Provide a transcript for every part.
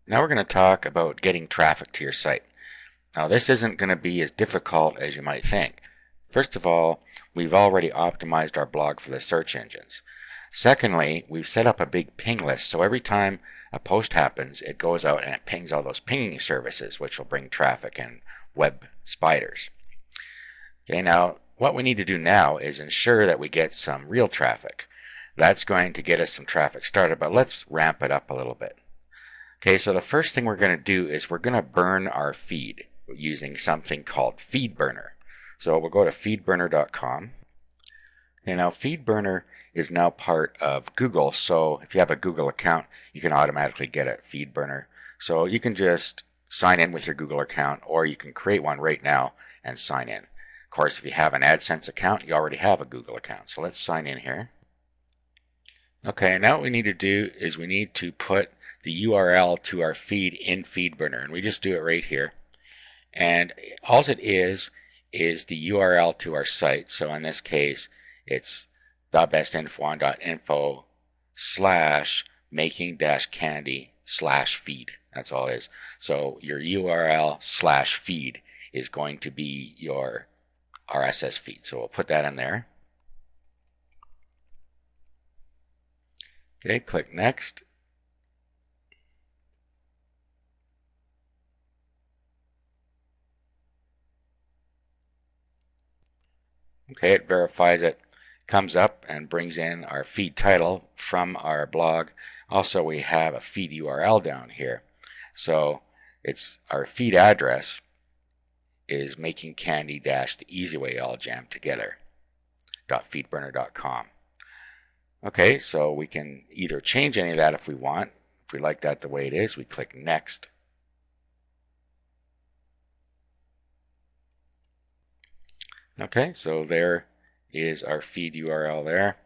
Now we're going to talk about getting traffic to your site. Now this isn't going to be as difficult as you might think. First of all, we've already optimized our blog for the search engines. Secondly, we've set up a big ping list, so every time a post happens, it goes out and it pings all those pinging services, which will bring traffic and web spiders. Okay, now what we need to do now is ensure that we get some real traffic. That's going to get us some traffic started, but let's ramp it up a little bit. Okay, so the first thing we're going to do is we're going to burn our feed using something called FeedBurner. So we'll go to feedburner.com. Okay, now FeedBurner is now part of Google, so if you have a Google account, you can automatically get a FeedBurner. So you can just sign in with your Google account, or you can create one right now and sign in. Of course, if you have an AdSense account, you already have a Google account. So let's sign in here. Okay, now what we need to do is we need to put the URL to our feed in FeedBurner, and we just do it right here. And all it is the URL to our site. So in this case, it's thebestinfo.info / making-candy/feed. That's all it is. So your URL / feed is going to be your RSS feed. So we'll put that in there. Okay, click next. Okay, it verifies it, comes up and brings in our feed title from our blog. Also, we have a feed URL down here. So it's our feed address is making candy the easy way all jammed together .feedburner.com. Okay, so we can either change any of that if we want. If we like that the way it is, we click next. Okay, so there is our feed URL there.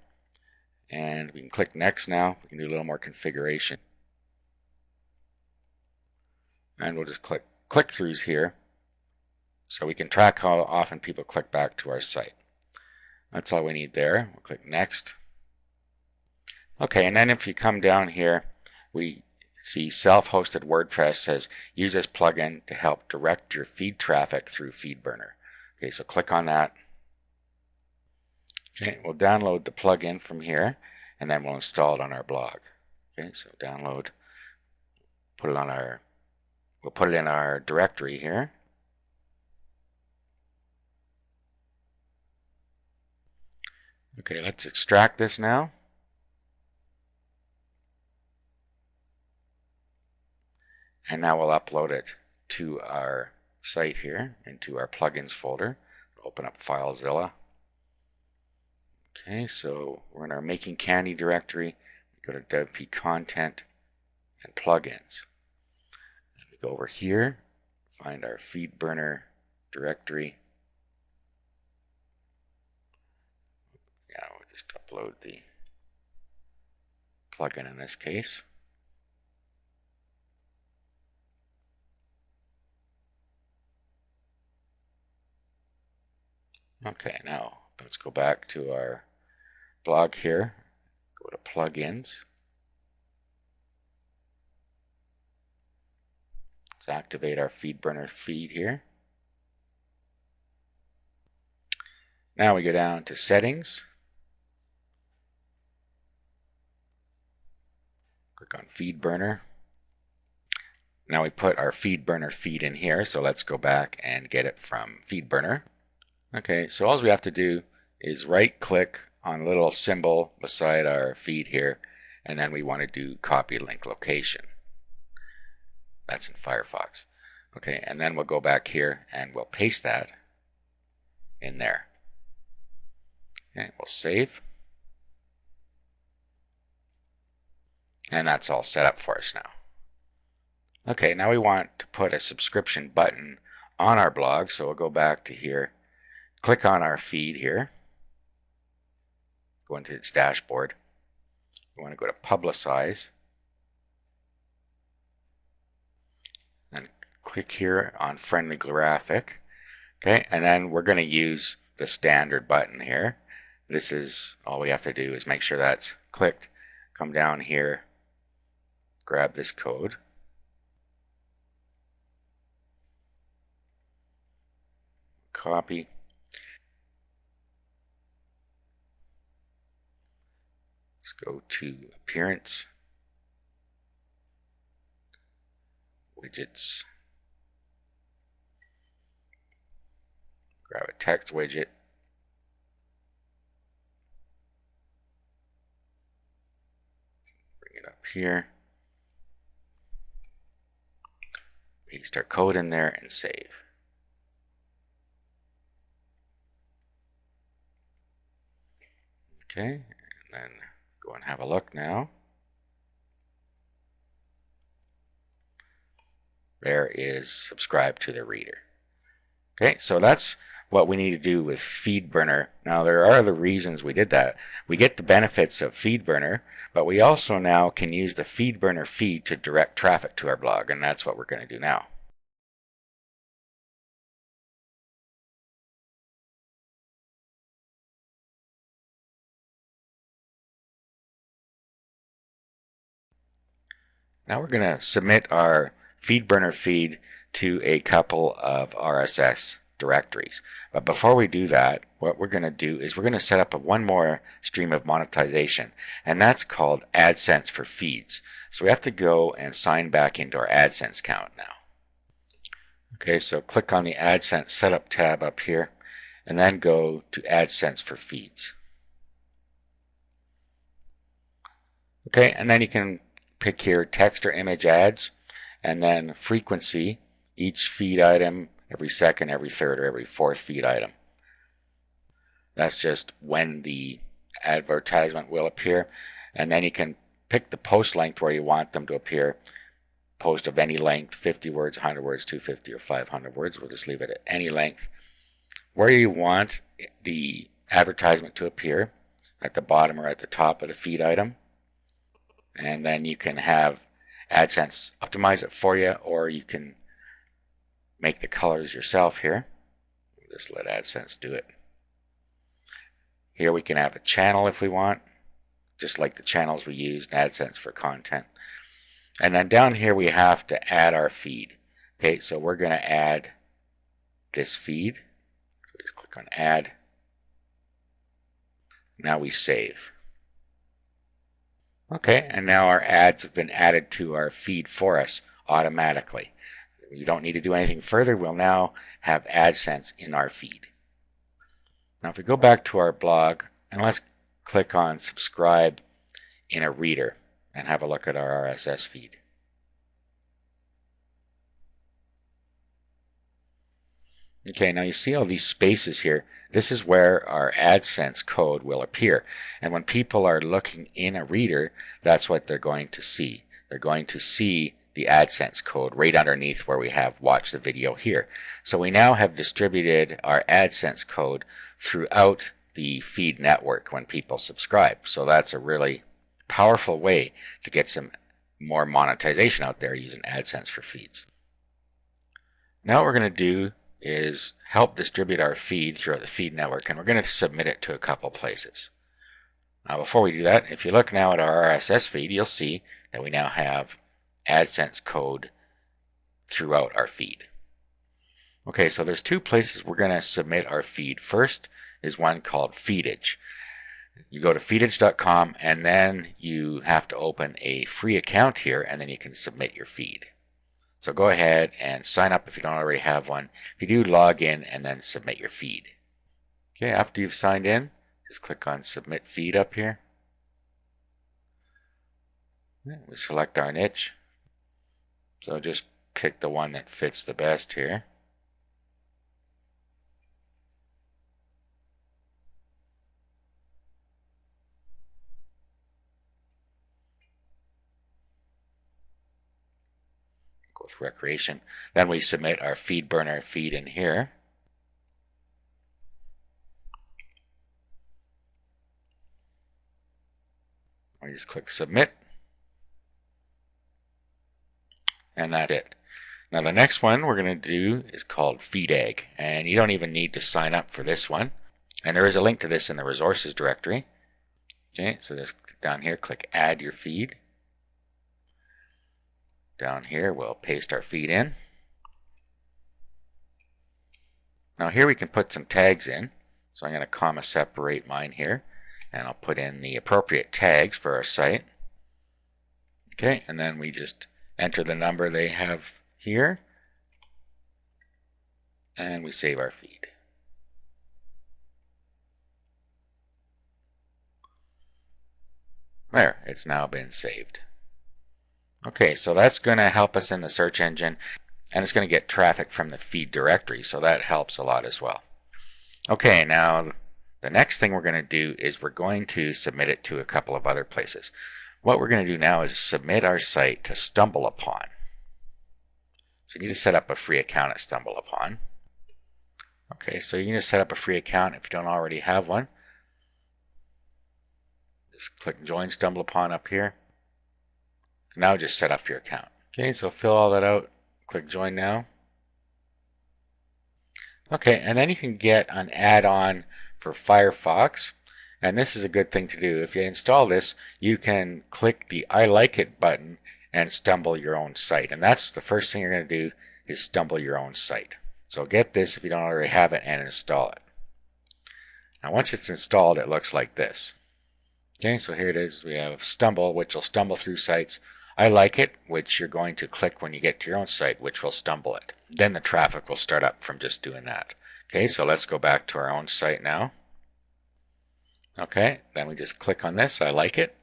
And we can click next now. We can do a little more configuration. And we'll just click click-throughs here so we can track how often people click back to our site. That's all we need there. We'll click next. Okay, and then if you come down here, we see self-hosted WordPress says use this plugin to help direct your feed traffic through FeedBurner. Okay, so click on that. Okay, we'll download the plugin from here, and then we'll install it on our blog. Okay, so download, we'll put it in our directory here. Okay, let's extract this now. And now we'll upload it to our site here, into our plugins folder. Open up FileZilla. Okay, so we're in our Making Candy directory. We go to DevP Content and Plugins. And we go over here, find our FeedBurner directory. Yeah, we'll just upload the plugin in this case. Okay, now let's go back to our blog here. Go to plugins. Let's activate our FeedBurner feed here. Now we go down to settings. Click on FeedBurner. Now we put our FeedBurner feed in here, so let's go back and get it from FeedBurner. Okay, so all we have to do is right click on a little symbol beside our feed here, and then we want to do copy link location. That's in Firefox. Okay, and then we'll go back here and we'll paste that in there. Okay, we'll save. And that's all set up for us now. Okay, now we want to put a subscription button on our blog, so we'll go back to here. Click on our feed here, go into its dashboard. We want to go to Publicize, and click here on Friendly Graphic. Okay, and then we're going to use the standard button here. This is all we have to do is make sure that's clicked. Come down here, grab this code, copy. Let's go to Appearance, Widgets, grab a text widget, bring it up here, paste our code in there and save. Okay, and then go and have a look now. There is subscribe to the reader. Okay, so that's what we need to do with FeedBurner. Now there are other reasons we did that. We get the benefits of FeedBurner, but we also now can use the FeedBurner feed to direct traffic to our blog, and that's what we're going to do now. Now we're going to submit our FeedBurner feed to a couple of RSS directories. But before we do that, what we're going to do is we're going to set up one more stream of monetization, and that's called AdSense for feeds. So we have to go and sign back into our AdSense account now. Okay, so click on the AdSense Setup tab up here, and then go to AdSense for feeds. Okay, and then you can pick here text or image ads, and then frequency, each feed item, every second, every third, or every fourth feed item. That's just when the advertisement will appear. And then you can pick the post length where you want them to appear. Post of any length, 50 words, 100 words, 250, or 500 words. We'll just leave it at any length. Where you want the advertisement to appear, at the bottom or at the top of the feed item. And then you can have AdSense optimize it for you, or you can make the colors yourself here. Just let AdSense do it. Here we can have a channel if we want, just like the channels we used in AdSense for content. And then down here we have to add our feed. Okay, so we're going to add this feed. So just click on Add. Now we save. Okay, and now our ads have been added to our feed for us automatically. You don't need to do anything further. We'll now have AdSense in our feed. Now if we go back to our blog, and let's click on subscribe in a reader and have a look at our RSS feed. Okay, now you see all these spaces here. This is where our AdSense code will appear. And when people are looking in a reader, that's what they're going to see. They're going to see the AdSense code right underneath where we have watch the video here. So we now have distributed our AdSense code throughout the feed network when people subscribe. So that's a really powerful way to get some more monetization out there using AdSense for feeds. Now what we're going to do is help distribute our feed throughout the feed network, and we're going to submit it to a couple places. Now before we do that, if you look now at our RSS feed, you'll see that we now have AdSense code throughout our feed. Okay, so there's two places we're going to submit our feed. First is one called Feedage. You go to feedage.com, and then you have to open a free account here, and then you can submit your feed. So go ahead and sign up if you don't already have one. If you do, log in and then submit your feed. Okay, after you've signed in, just click on Submit Feed up here. We select our niche. So just pick the one that fits the best here. Go with recreation. Then we submit our FeedBurner feed in here. We just click Submit. And that's it. Now the next one we're going to do is called FeedEgg, and you don't even need to sign up for this one. And there is a link to this in the resources directory. Okay, so just down here, click Add Your Feed. Down here, we'll paste our feed in. Now here we can put some tags in. So I'm going to comma separate mine here, and I'll put in the appropriate tags for our site. Okay, and then we just enter the number they have here, and we save our feed. There, it's now been saved. Okay, so that's going to help us in the search engine, and it's going to get traffic from the feed directory, so that helps a lot as well. Okay, now the next thing we're going to do is we're going to submit it to a couple of other places. What we're going to do now is submit our site to StumbleUpon. So you need to set up a free account at StumbleUpon. Okay, so you need to set up a free account if you don't already have one. Just click Join StumbleUpon up here. Now just set up your account. Okay, so fill all that out. Click Join Now. Okay, and then you can get an add-on for Firefox, and this is a good thing to do. If you install this, you can click the I like it button and stumble your own site, and that's the first thing you're going to do is stumble your own site. So get this if you don't already have it and install it. Now once it's installed, it looks like this. Okay, so here it is. We have Stumble, which will stumble through sites. I like it, which you're going to click when you get to your own site, which will stumble it. Then the traffic will start up from just doing that. Okay, so let's go back to our own site now. Okay, then we just click on this, I like it.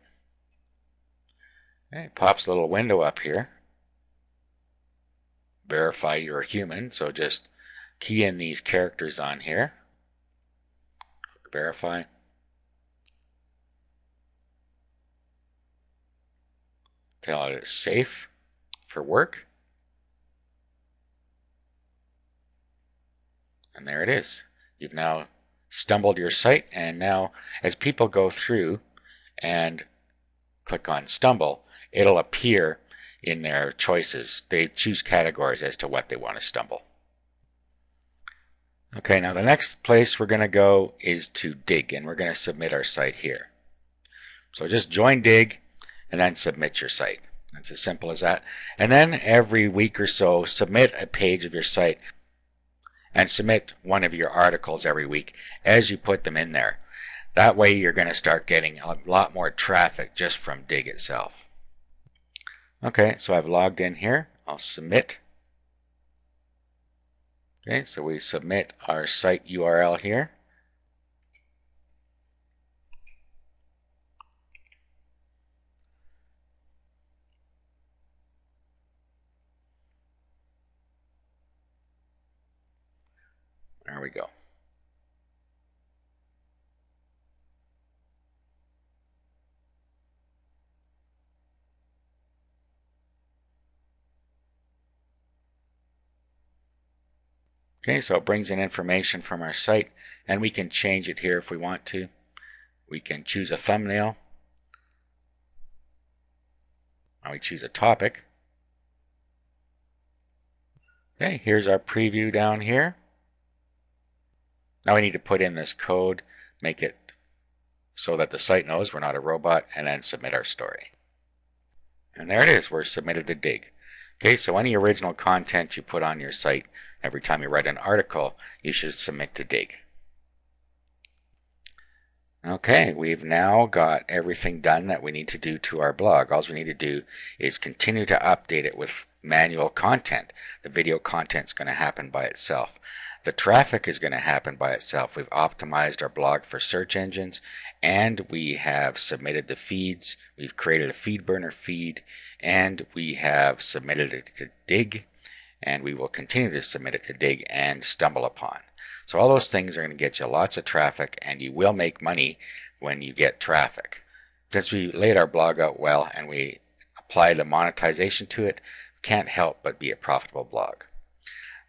Okay, it pops a little window up here. Verify you're a human, so just key in these characters on here. Click verify. Tell it it's safe for work. And there it is. You've now stumbled your site, and now as people go through and click on stumble, it'll appear in their choices. They choose categories as to what they want to stumble. Okay, now the next place we're going to go is to Digg, and we're going to submit our site here. So just join Digg and then submit your site. It's as simple as that. And then every week or so, submit a page of your site and submit one of your articles every week as you put them in there. That way you're going to start getting a lot more traffic just from Digg itself. Okay, so I've logged in here. I'll submit. Okay, so we submit our site URL here. There we go. Okay, so it brings in information from our site, and we can change it here if we want to. We can choose a thumbnail. Now we choose a topic. Okay, here's our preview down here. Now we need to put in this code, make it so that the site knows we're not a robot, and then submit our story. And there it is, we're submitted to Digg. Okay, so any original content you put on your site, every time you write an article, you should submit to Digg. Okay, we've now got everything done that we need to do to our blog. All we need to do is continue to update it with manual content. The video content's going to happen by itself. The traffic is going to happen by itself. We've optimized our blog for search engines, and we have submitted the feeds. We've created a FeedBurner feed, and we have submitted it to Digg, and we will continue to submit it to Digg and StumbleUpon. So all those things are going to get you lots of traffic, and you will make money when you get traffic. Since we laid our blog out well and we apply the monetization to it, can't help but be a profitable blog.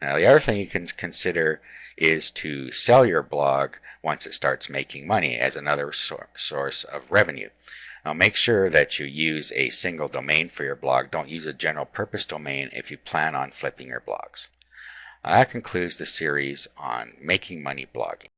Now the other thing you can consider is to sell your blog once it starts making money as another source of revenue. Now make sure that you use a single domain for your blog. Don't use a general purpose domain if you plan on flipping your blogs. That concludes the series on making money blogging.